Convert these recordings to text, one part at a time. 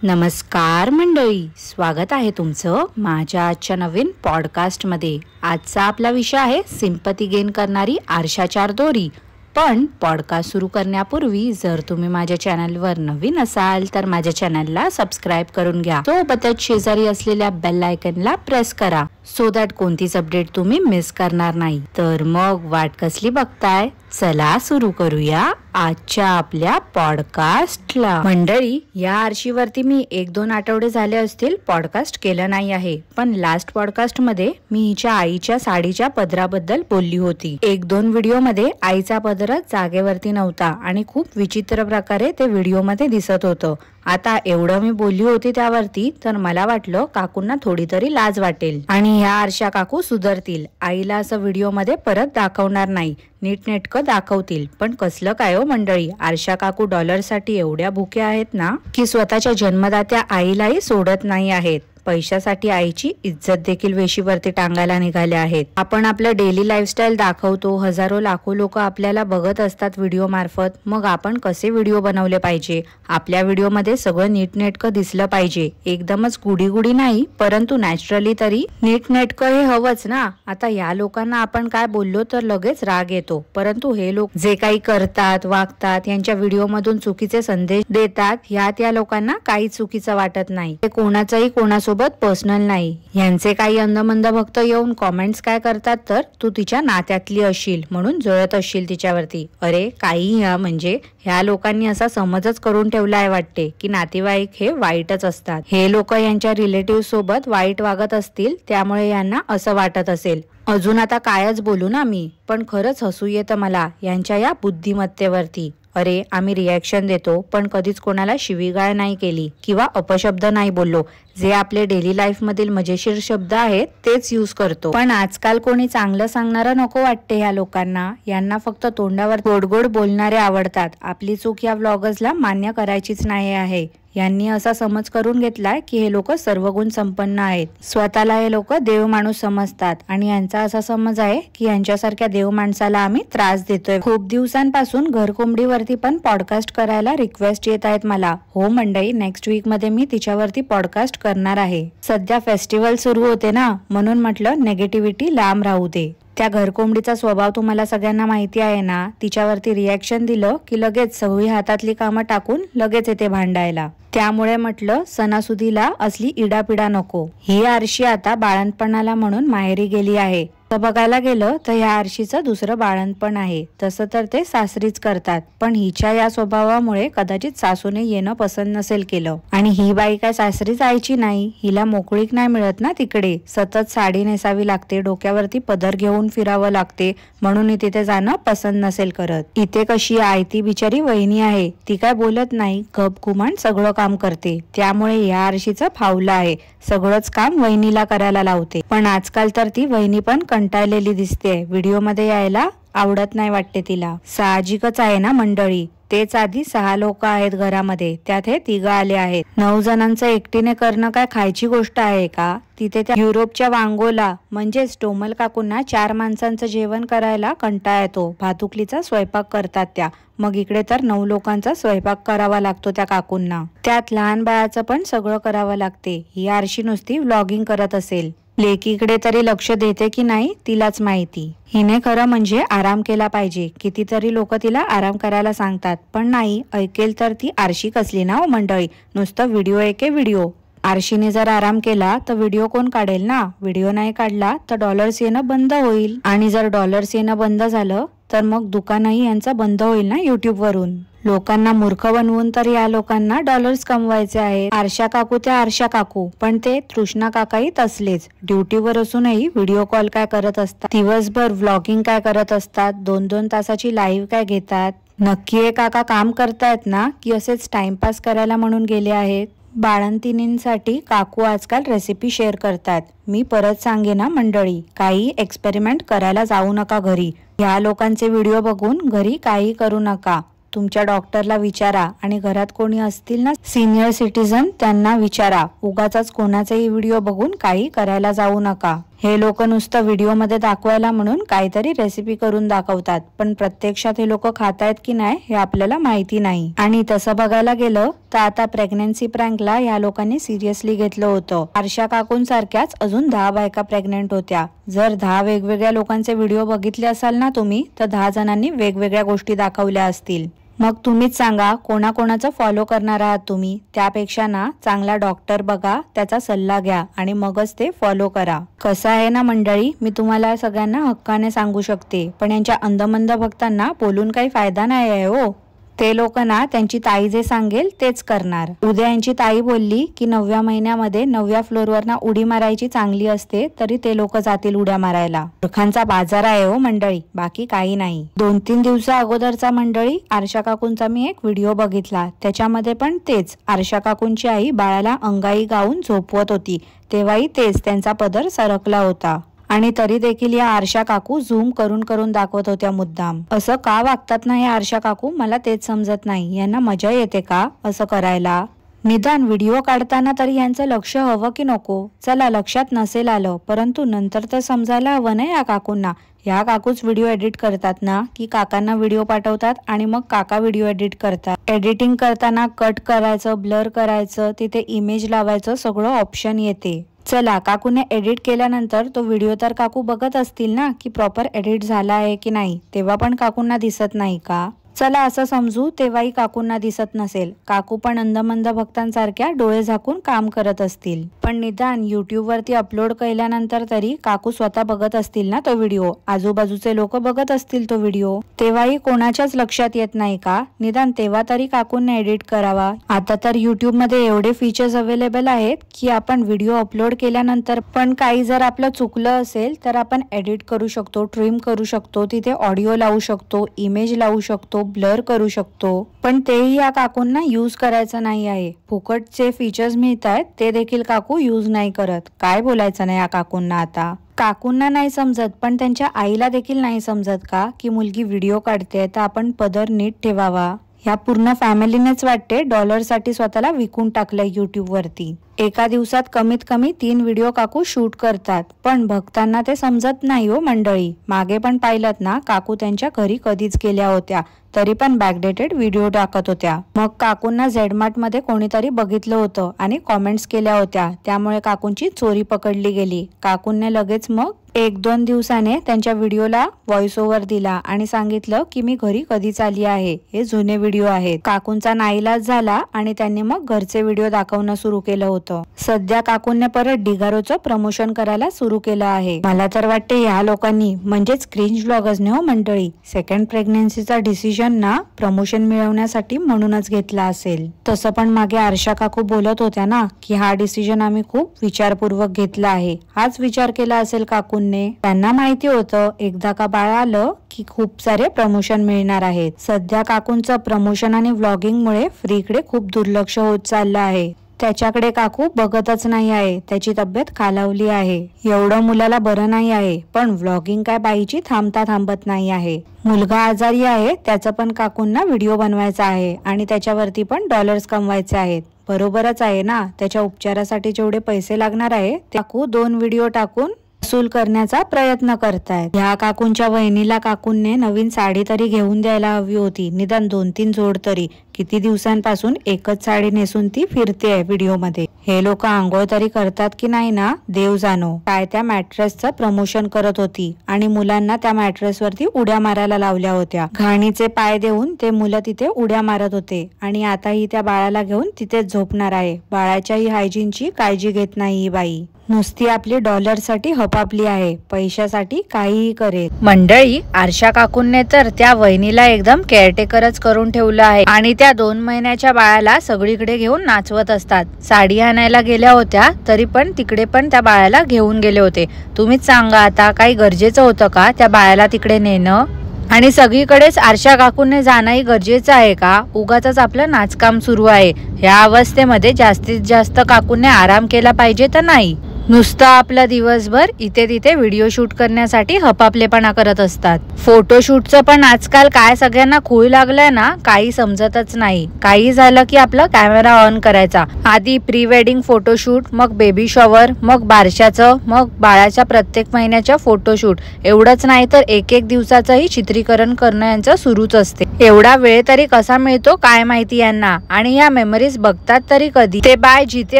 नमस्कार मंडळी, स्वागत आहे तुमचं माझ्या आजच्या नवीन पॉडकास्टमध्ये। आजचा आपला विषय आहे सिंपती गेन करणारी आरशाचार दोरी। पण पॉडकास्ट सुरू करण्यापूर्वी जर तुम्ही माझ्या चॅनलवर नवीन असाल तर माझ्या चॅनलला सबस्क्राइब करून घ्या। सोबतच शेजारी असलेल्या बेल आयकॉनला प्रेस करा सो दॅट कोणतीच अपडेट तुम्ही मिस करणार नाही। तर मग वाट कसली बघताय, चला सुरू करूया आजच्या आपल्या पॉडकास्टला। मंडळी, या आरशीवरती मी 1-2 आठवडे झाले असतील पॉडकास्ट केलं नाही आहे, पण लास्ट पॉडकास्ट मध्ये मी हिच्या आईच्या साडीच्या पदराबद्दल बोलली होती। 1-2 व्हिडिओ मध्ये आईचा पदरच जागेवरती नव्हता आणि खूप विचित्र प्रकारे ते व्हिडिओ मध्ये दिसत होतं। आता एवढं मी बोलली होती त्यावरती, तर मला वाटलं काकूंना थोडी तरी लाज वाटेल आणि ह्या आरशा काकू सुधारतील, आईला असं व्हिडिओ मध्ये परत दाखवणार नाही, नीटनेटकं दाखवतील। पण कसलं काय हो मंडळी, आरशा काकू डॉलरसाठी एवढ्या भुक्या आहेत ना की स्वतःच्या जन्मदात्या आईलाही सोडत नाही आहेत। पैशासाठी आईची इज्जत देखील वेशीवरती टांगायला निघाले आहेत। आपण आपलं डेली लाईफस्टाईल दाखवतो, हजारो लाखो लोक आपल्याला बघत असतात व्हिडिओ मार्फत। मग आपण कसे व्हिडिओ बनवले पाहिजे, आपल्या व्हिडिओ मध्ये सगळं नीटनेटकं दिसलं पाहिजे, एकदमच गुडी गुडी नाही परंतु नॅचरली तरी नीटनेटकं हे हवंच ना। आता या लोकांना आपण काय बोललो तर लगेच राग येतो, परंतु हे लोक जे काही करतात वागतात, यांच्या व्हिडिओ मधून चुकीचे संदेश देतात, ह्यात या लोकांना काही चुकीचं वाटत नाही। ते कोणाचाही कोणासोबत पर्सनल नाही। यांचे काही अंधमंद भक्त येऊन कॉमेंट्स काय करतात तर तू तिच्या नात्यातली असशील म्हणून जळत असशील तिच्यावरती। अरे काही म्हणजे ह्या लोकांनी असा समजच करून ठेवला आहे वाटते की नातेवाईक हे वाईटच असतात। हे लोक यांच्या रिलेटिव्ह सोबत वाईट वागत असतील, त्यामुळे यांना असं वाटत असेल। अजून आता कायच बोलू ना मी, पण खरंच हसू येतं मला यांच्या या बुद्धिमत्तेवरती। अरे आम्ही रिॲक्शन देतो पण कधीच कोणाला शिवीगाळ नाही केली किंवा अपशब्द नाही बोललो, जे आपले डेली लाईफ मधील मजेशीर शब्द आहेत तेच यूज करतो। पण आजकाल कोणी चांगलं सांगणारं नको वाटते ह्या लोकांना, यांना फक्त तोंडावर गोड बोलणारे आवडतात। आपली चूक या व्लॉगर्सला मान्य करायचीच नाही आहे। यांनी असा समज करून घेतलाय की हे लोक सर्वगुण संपन्न आहेत, स्वतःला हे लोक देव माणूस समजतात आणि यांचा असा समज आहे की यांच्यासारख्या देव माणसाला आम्ही त्रास देतोय। खूप दिवसांपासून घरकोंबडीवरती पण पॉडकास्ट करायला रिक्वेस्ट येत आहेत मला। हो मंडळी, नेक्स्ट वीक मध्ये मी तिच्यावरती पॉडकास्ट करणार आहे। सध्या फेस्टिवल सुरू होते ना, म्हणून म्हटलं नेगेटिव्हिटी लांब राहू दे। त्या घरकोंबडीचा स्वभाव तुम्हाला सगळ्यांना माहिती आहे ना, तिच्यावरती रिॲक्शन दिलं की लगेच सगळी हातातली कामं टाकून लगेच येते भांडायला। त्यामुळे म्हटलं सणासुदीला असली इडापिडा नको। ही आरशी आता बाळंतपणाला म्हणून माहेरी गेली आहे। तर बघायला गेलं तर ह्या आरशीचं दुसरं बाळंतपण आहे, तसं तर ते सासरीच करतात, पण हिच्या या स्वभावामुळे कदाचित सासूने येणं पसंत नसेल केलं। आणि ही बाई काय सासरी जायची नाही, हिला मोकळीक नाही मिळत ना तिकडे, सतत साडी नेसावी लागते, डोक्यावरती पदर घेऊन फिरावं लागते, म्हणून ही तिथे जाणं पसंत नसेल करत। इथे कशी आहे ती बिचारी वहिनी आहे, ती काय बोलत नाही, गपगुमान सगळं काम करते, त्यामुळे या आरशीचं फावलं आहे, सगळंच काम वहिनीला करायला लावते। पण आजकाल तर ती वहिनी पण कंटाळलेली दिसते, व्हिडिओ मध्ये यायला आवडत नाही वाटते तिला। साहजिकच आहे ना मंडळी, तेच आधी 6 लोक आहेत घरामध्ये, त्यात हे 3 आले आहेत। 9 जणांचं एकटीने करणं काय खायची गोष्ट आहे का? तिथे त्या युरोपच्या वांगोला म्हणजेच टोमल काकूंना 4 माणसांचं जेवण करायला कंटाळा येतो, भातुकलीचा स्वयंपाक करतात त्या, मग इकडे तर 9 लोकांचा स्वयंपाक करावा लागतो त्या काकूंना, त्यात लहान बाळाचं पण सगळं करावं लागते। ही आरशी नुसती व्लॉगिंग करत असेल, लेकीकडे तरी लक्ष देते की नाही तिलाच माहिती। हिने खरं म्हणजे आराम केला पाहिजे, कितीतरी लोक तिला आराम करायला सांगतात, पण नाही ऐकेल तर ती आरशी कसली ना हो मंडळी, नुसतं व्हिडिओ एके व्हिडिओ। आरशीने जर आराम केला तर व्हिडिओ कोण काढेल ना, व्हिडिओ नाही काढला तर डॉलर्स येणं बंद होईल, आणि जर डॉलर्स येणं बंद झालं तर मग दुकानही यांचं बंद होईल ना युट्यूब वरून। लोकांना मूर्ख बनवून तर या लोकांना डॉलर्स कमवायचे आहेत। आरशा काकू त्या आरशा काकू, पण ते तृष्णा काकाही तसलेच, ड्युटीवर असूनही व्हिडिओ कॉल काय करत असतात, दिवसभर व्लॉगिंग काय करत असतात, 2-2 तासाची लाईव्ह काय घेतात। नक्की हे काका काम करतायत ना की असेच टाइमपास करायला म्हणून गेले आहेत? बाळंतिणींसाठी काकू आजकाल रेसिपी शेअर करतात। मी परत सांगेन ना मंडळी, काही एक्सपेरिमेंट करायला जाऊ नका घरी, ह्या लोकांचे व्हिडिओ बघून घरी काही करू नका। तुमच्या डॉक्टरला विचारा आणि घरात कोणी असतील ना सिनियर सिटीजन त्यांना विचारा, उगाच कोणाचाही व्हिडिओ बघून काही करायला जाऊ नका। हे लोक नुसतं व्हिडिओमध्ये दाखवायला म्हणून काहीतरी रेसिपी करून दाखवतात, पण प्रत्यक्षात हे लोक खातायत की नाही हे आपल्याला माहिती नाही। आणि तसं बघायला गेलं तर आता प्रेग्नन्सी प्रँकला या लोकांनी सिरियसली घेतलं होतं। आरशा काकूंसारख्याच अजून 10 बायका प्रेग्नेंट होत्या। जर 10 वेगवेगळ्या लोकांचे व्हिडिओ बघितले असाल ना तुम्ही, तर 10 जणांनी वेगवेगळ्या गोष्टी दाखवल्या असतील। मग तुम्हीच सांगा कोणाकोणाचं फॉलो करणार आहात तुम्ही। त्यापेक्षा ना चांगला डॉक्टर बघा, त्याचा सल्ला घ्या आणि मगच ते फॉलो करा। कसं आहे ना मंडळी, मी तुम्हाला सगळ्यांना हक्काने सांगू शकते, पण यांच्या अंधमंद भक्तांना बोलून काही फायदा नाही आहे हो। ते लोक ना त्यांची ताई जे सांगेल तेच करणार। उद्या यांची ताई बोलली की 9व्या महिन्यामध्ये 9व्या फ्लोअरवर ना उडी मारायची चांगली असते, तरी ते लोक जातील उड्या मारायला। मूर्खांचा बाजार आहे हो मंडळी, बाकी काही नाही। 2-3 दिवसा अगोदरचा मंडळी आरशा काकूंचा मी एक व्हिडिओ बघितला, त्याच्यामध्ये पण तेच आरशा काकूंची आई बाळाला अंगाई गाऊन झोपवत होती, तेव्हाही तेच त्यांचा पदर सरकला होता। आणि तरी देखील या आरशा काकू झूम करून करून दाखवत होत्या मुद्दाम। असं का वागतात ना हे आरशा काकू, मला तेच समजत नाही। यांना मजा येते का असं करायला? निदान व्हिडिओ काढताना तरी यांचं लक्ष हवं की नको? चला लक्षात नसेल आलं, परंतु नंतर तर समजायला हवं ना या काकूंना। या काकूच व्हिडिओ एडिट करतात ना, की काकांना व्हिडिओ पाठवतात आणि मग काका व्हिडिओ एडिट करतात। एडिटिंग करताना कट करायचं, ब्लर करायचं, तिथे इमेज लावायचं सगळं ऑप्शन येते। चला काकूने एडिट केल्यानंतर तो व्हिडिओ तर काकू बघत असतील ना की प्रॉपर एडिट झाला आहे की नाही, तेव्हा पण काकूंना दिसत नाही का? चला असं समजू तेव्हाही काकूंना दिसत नसेल, काकू पण अंधमंद भक्तांसारख्या डोळे झाकून काम करत असतील। पण निदान YouTube वरती अपलोड केल्यानंतर तरी काकू स्वतः बघत असतील ना तो व्हिडिओ, आजूबाजूचे लोक बघत असतील तो व्हिडिओ, तेव्हाही कोणाच्याच लक्षात येत नाही का? निदान तेव्हा तरी काकूंना एडिट करावा। आता तर YouTube मध्ये एवढे फीचर्स अवेलेबल आहेत की आपण व्हिडिओ अपलोड केल्यानंतर पण काही जर आपलं चुकलं असेल तर आपण एडिट करू शकतो, ट्रिम करू शकतो, तिथे ऑडिओ लावू शकतो, इमेज लावू शकतो, ब्लर करू शकतो। पण तेही या काकूंना यूज करायचं नाही आहे। फुकटचे फीचर्स मिळतात ते देखील काकू यूज नाही करत। काय बोलायचं नाही या काकूंना आता? काकूंना नाही समजत, पण त्यांच्या आईला देखील नाही समजत का की मुलगी व्हिडिओ काढते तर आपण पदर नीट ठेवावा? या पूर्ण फॅमिलीनेच वाटते डॉलरसाठी स्वतःला विकून टाकलंय YouTube वरती। एका दिवसात कमीत कमी 3 व्हिडिओ काकू शूट करतात, पण भक्तांना ते समजत नाही हो मंडळी। मागे पण पाहिलत ना, काकू त्यांच्या घरी कधीच गेल्या होत्या तरी पण बॅकडेटेड व्हिडिओ टाकत होत्या। मग काकूंना झेडमार्ट मध्ये कोणीतरी बघितलं होतं आणि कॉमेंट्स केल्या होत्या, त्यामुळे काकूंची चोरी पकडली गेली। काकूंनी लगेच मग 1-2 दिवसाने त्यांच्या व्हिडिओला व्हॉइस ओव्हर दिला आणि सांगितलं की मी घरी कधीच आली आहे, हे जुने व्हिडिओ आहेत। काकूंचा नाईलाज झाला आणि त्यांनी मग घरचे व्हिडिओ दाखवणं सुरू केलं होतं। सध्या काकूंनी परत डिगारोचं प्रमोशन करायला सुरू केलं आहे। मला तर वाटते या लोकांनी म्हणजेच क्रिंज ब्लॉगर्स ने हो मंडळी, सेकंड प्रेग्नन्सीचा डिसिजन ना प्रमोशन मिळवण्यासाठी म्हणूनच घेतला असेल। तसं पण मागे आरशा काकू बोलत होत्या ना की हा डिसिजन आम्ही खूप विचारपूर्वक घेतला आहे। हाच विचार केला असेल काकूंनी। त्यांना माहिती होतं एकदा का बाळ आलं की खूप सारे प्रमोशन मिळणार आहेत। सध्या काकूंचं प्रमोशन आणि व्लॉगिंग मुळे फ्रीकडे खूप दुर्लक्ष होत चाललं आहे। त्याच्याकडे काकू बघतच नाही आहे, त्याची तब्येत खालावली आहे। एवढं मुलाला बरं नाही आहे, पण व्लॉगिंग काय बाईची थांबत नाही आहे। मुलगा आजारी आहे, त्याचं पण काकूंना व्हिडिओ बनवायचा आहे आणि त्याच्यावरती पण डॉलर्स कमवायचे आहेत। बरोबरच आहे ना, त्याच्या उपचारासाठी जेवढे पैसे लागणार आहे काकू 2 व्हिडिओ टाकून वसूल करण्याचा प्रयत्न करतायत। ह्या काकूंच्या वहिनीला काकूंने नवीन साडी तरी घेऊन द्यायला हवी होती, निदान 2-3 जोड तरी। किती दिवसांपासून एकच साडी नेसून ती फिरते व्हिडिओ मध्ये। हे लोक आंघोळ तरी करतात की नाही ना देव जाणो। काय त्या मॅट्रेसचं प्रमोशन करत होती आणि मुलांना त्या मॅट्रेस वरती उड्या मारायला लावल्या होत्या। घाणीचे पाय देऊन ते मुलं तिथे उड्या मारत होते आणि आता ही त्या बाळाला घेऊन तिथेच झोपणार आहे। बाळाच्या ही हायजीनची काळजी घेत नाही ही बाई, नुसती आपली डॉलरसाठी हपापली आहे, पैशासाठी काहीही करेल। मंडळी आरशा काकूंने तर त्या वहिनीला एकदम केअरटेकरच करून ठेवलं आहे आणि त्या 2 महिन्याच्या बाळाला सगळीकडे घेऊन नाचवत असतात। साडी आणायला गेल्या होत्या तरी पण तिकडे पण त्या बाळाला घेऊन गेले होते। तुम्हीच सांगा आता काही गरजेचं होतं का त्या बाळाला तिकडे नेणं? आणि सगळीकडेच आरशा काकूंनी जाणंही गरजेचं आहे का? उगाच आपलं नाचकाम सुरू आहे। या अवस्थेमध्ये जास्तीत जास्त काकूंनी आराम केला पाहिजे तर नाही? नुसता आपला दिवसभर इथे तिथे व्हिडिओ शूट करण्यासाठी हपापलेपणा करत असतात. फोटोशूटचं पण आजकाल काय सगळ्यांना खूळ लागलाय ना, काही समजतच नाही. काही झालं की आपला कॅमेरा ऑन करायचा. आधी प्री वेडिंग फोटोशूट, मग बेबी शॉवर, मग बारशाचं, मग बाळाच्या प्रत्येक महिन्याच्या फोटोशूट. एवढंच नाही तर एक दिवसाचंही चित्रीकरण करणं यांचं सुरूच असते. एवढा वेळ तरी कसा मिळतो काय माहिती यांना. आणि या मेमरीज बघतात तरी कधी. ते बाळ जिथे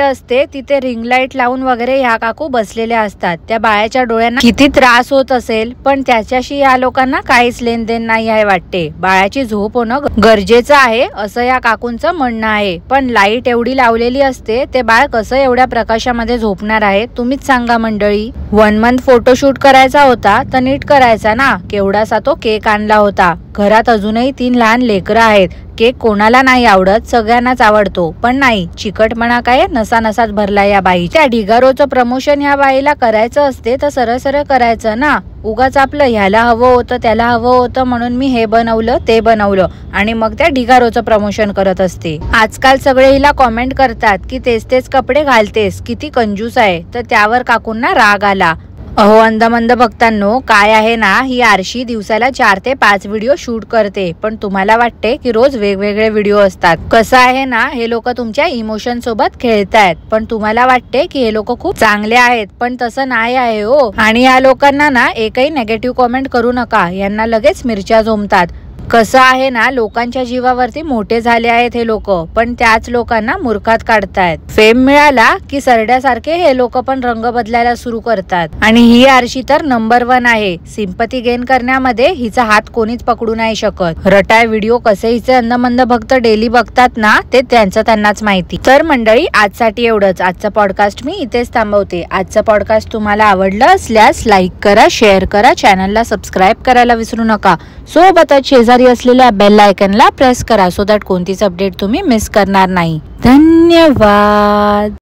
असते तिथे रिंग लाईट लावून वगैरे ह्या काकू बसलेल्या असतात. त्या बाळाच्या डोळ्यांना किती त्रास होत असेल, पण त्याच्याशी या लोकांना काहीच लेनदेन नाही आहे वाटते. बाळाची झोप होणं गरजेचं आहे असं या काकूंचं म्हणणं आहे. पण लाईट एवढी लावलेली असते, ते बाळ कसं एवढ्या प्रकाशामध्ये झोपणार आहे तुम्हीच सांगा मंडळी. 1 मंथ फोटोशूट करायचा होता तर नीट करायचा ना. केवढासा तो केक आणला होता. घरात अजूनही 3 लहान लेकरं आहेत. केक कोणाला नाही आवडत, सगळ्यांनाच आवडतो. पण नाही, चिकटपणा काय नसा नसात भरला या बाई. त्या ढिगारोचं प्रमोशन या बाईला करायचं असते तर सरळ सरळ करायचं ना. उगाच आपलं ह्याला हवं होतं त्याला हवं होतं म्हणून मी हे बनवलं ते बनवलं आणि मग त्या ढिगारोचं प्रमोशन करत असते. आजकाल सगळे हिला कॉमेंट करतात की तेच तेच कपडे घालतेस, किती कंजूस आहे. तर त्यावर काकूंना राग आला. अहो अंदमंद भक्तांनो, काय आहे ना, ही आरशी दिवसाला 4 ते 5 व्हिडिओ शूट करते. पण तुम्हाला वाटते की रोज वेगवेगळे व्हिडिओ असतात. कसं आहे ना, हे लोक तुमच्या इमोशन सोबत खेळतायत. पण तुम्हाला वाटते की हे लोक खूप चांगले आहेत, पण तसं नाही आहे हो. आणि या लोकांना ना एकही नेगेटिव्ह कॉमेंट करू नका, यांना लगेच मिरच्या झोमतात. कसं आहे ना, लोकांच्या जीवावरती मोठे झाले आहेत हे लोक, पण त्याच लोकांना मूर्खात काढतायत. फेम मिळाला की सरड्यासारखे हे लोक पण रंग बदलायला सुरू करतात. आणि ही आरशी तर नंबर 1 आहे. सिंपती गेन करण्यामध्ये हिचा हात कोणीच पकडू नाही शकत. रटाय व्हिडिओ कसे हिचे अंदमंद भक्त डेली बघतात ना, ते त्यांचं त्यांनाच माहिती. तर मंडळी, आजसाठी एवढंच. आजचं पॉडकास्ट मी इथेच थांबवते. आजचं पॉडकास्ट तुम्हाला आवडलं असल्यास लाईक करा, शेअर करा, चॅनलला सबस्क्राईब करायला विसरू नका. सोबतच शेजारी असलेल्या बेल आयकॉनला प्रेस करा, सो दॅट कोणतीच अपडेट तुम्ही मिस करणार नाही. धन्यवाद.